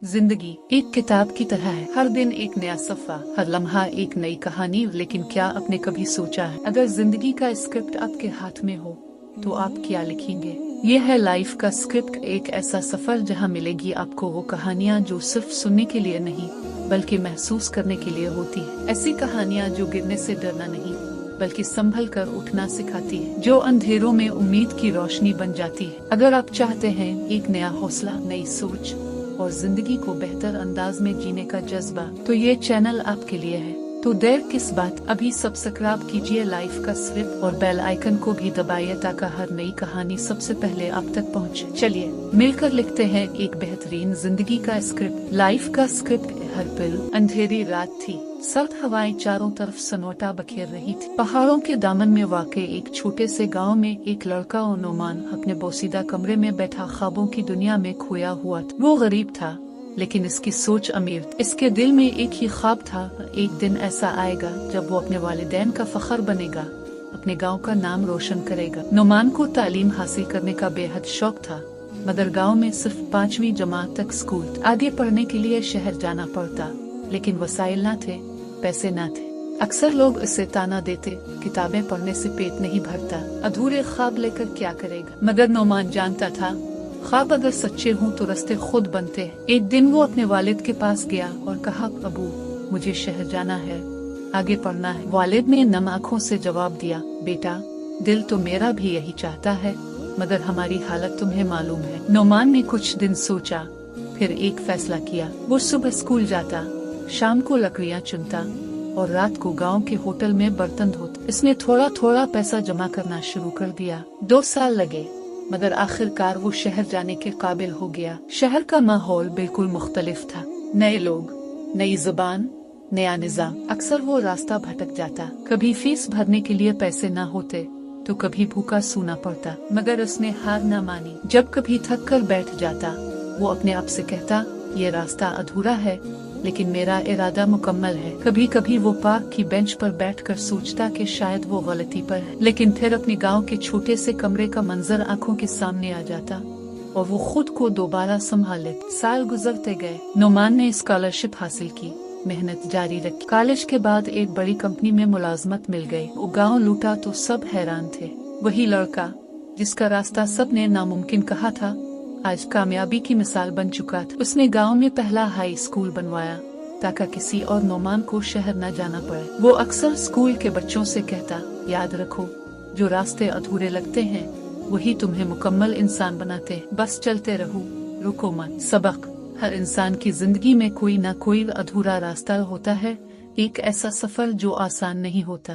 जिंदगी एक किताब की तरह है। हर दिन एक नया सफ़ा, हर लम्हा एक नई कहानी। लेकिन क्या आपने कभी सोचा है, अगर जिंदगी का स्क्रिप्ट आपके हाथ में हो तो आप क्या लिखेंगे? ये है लाइफ का स्क्रिप्ट, एक ऐसा सफर जहाँ मिलेगी आपको वो कहानियाँ जो सिर्फ सुनने के लिए नहीं बल्कि महसूस करने के लिए होती है। ऐसी कहानियाँ जो गिरने से डरना नहीं बल्कि संभल कर उठना सिखाती है, जो अंधेरों में उम्मीद की रोशनी बन जाती है। अगर आप चाहते हैं एक नया हौसला, नई सोच और जिंदगी को बेहतर अंदाज में जीने का जज्बा, तो ये चैनल आपके लिए है। तो देर किस बात, अभी सब्सक्राइब कीजिए लाइफ का स्क्रिप्ट और बेल आइकन को भी दबाइए ताकि हर नई कहानी सबसे पहले आप तक पहुंचे। चलिए मिलकर लिखते हैं एक बेहतरीन जिंदगी का स्क्रिप्ट। लाइफ का स्क्रिप्ट। हर पल अंधेरी रात थी, सर्द हवाएं चारों तरफ सन्नाटा बखेर रही थी। पहाड़ों के दामन में वाक़ एक छोटे से गांव में एक लड़का और नोमान अपने बोसीदा कमरे में बैठा ख्वाबों की दुनिया में खोया हुआ था। वो गरीब था लेकिन इसकी सोच अमीर थी। इसके दिल में एक ही ख्वाब था, एक दिन ऐसा आएगा जब वो अपने वालिदैन का फख्र बनेगा, अपने गांव का नाम रोशन करेगा। नोमान को तालीम हासिल करने का बेहद शौक था, मगर गांव में सिर्फ 5वीं जमात तक स्कूल था। आगे पढ़ने के लिए शहर जाना पड़ता, लेकिन वसाइल न थे, पैसे न थे। अक्सर लोग इसे ताना देते, किताबें पढ़ने से पेट नहीं भरता, अधूरे ख्वाब लेकर क्या करेगा। मगर नोमान जानता था, ख्वाब अगर सच्चे हों तो रास्ते खुद बनते हैं। एक दिन वो अपने वालिद के पास गया और कहा, अबू मुझे शहर जाना है, आगे पढ़ना है। वालिद ने नम आँखों से जवाब दिया, बेटा दिल तो मेरा भी यही चाहता है, मगर हमारी हालत तुम्हें मालूम है। नोमान ने कुछ दिन सोचा, फिर एक फैसला किया। वो सुबह स्कूल जाता, शाम को लकड़ियाँ चुनता और रात को गांव के होटल में बर्तन धोता। इसने थोड़ा थोड़ा पैसा जमा करना शुरू कर दिया। 2 साल लगे, मगर आखिरकार वो शहर जाने के काबिल हो गया। शहर का माहौल बिल्कुल मुख्तलिफ था, नए लोग, नई जुबान, नया निजाम। अक्सर वो रास्ता भटक जाता, कभी फीस भरने के लिए पैसे न होते तो कभी भूखा सूना पड़ता, मगर उसने हार न मानी। जब कभी थक कर बैठ जाता, वो अपने आप से कहता, ये रास्ता अधूरा है लेकिन मेरा इरादा मुकम्मल है। कभी कभी वो पार्क की बेंच पर बैठकर सोचता कि शायद वो गलती पर है, लेकिन फिर अपने गांव के छोटे से कमरे का मंजर आंखों के सामने आ जाता और वो खुद को दोबारा संभाल लेता। साल गुजरते गए, नोमान ने स्कॉलरशिप हासिल की, मेहनत जारी रखी। कॉलेज के बाद एक बड़ी कंपनी में मुलाजमत मिल गई। वो गाँव लूटा तो सब हैरान थे। वही लड़का जिसका रास्ता सबने नामुमकिन कहा था, आज कामयाबी की मिसाल बन चुका था। उसने गांव में पहला हाई स्कूल बनवाया ताकि किसी और नोमान को शहर न जाना पड़े। वो अक्सर स्कूल के बच्चों से कहता, याद रखो जो रास्ते अधूरे लगते हैं वही तुम्हें मुकम्मल इंसान बनाते हैं। बस चलते रहो, रुको मत। सबक, हर इंसान की जिंदगी में कोई न कोई अधूरा रास्ता होता है, एक ऐसा सफर जो आसान नहीं होता।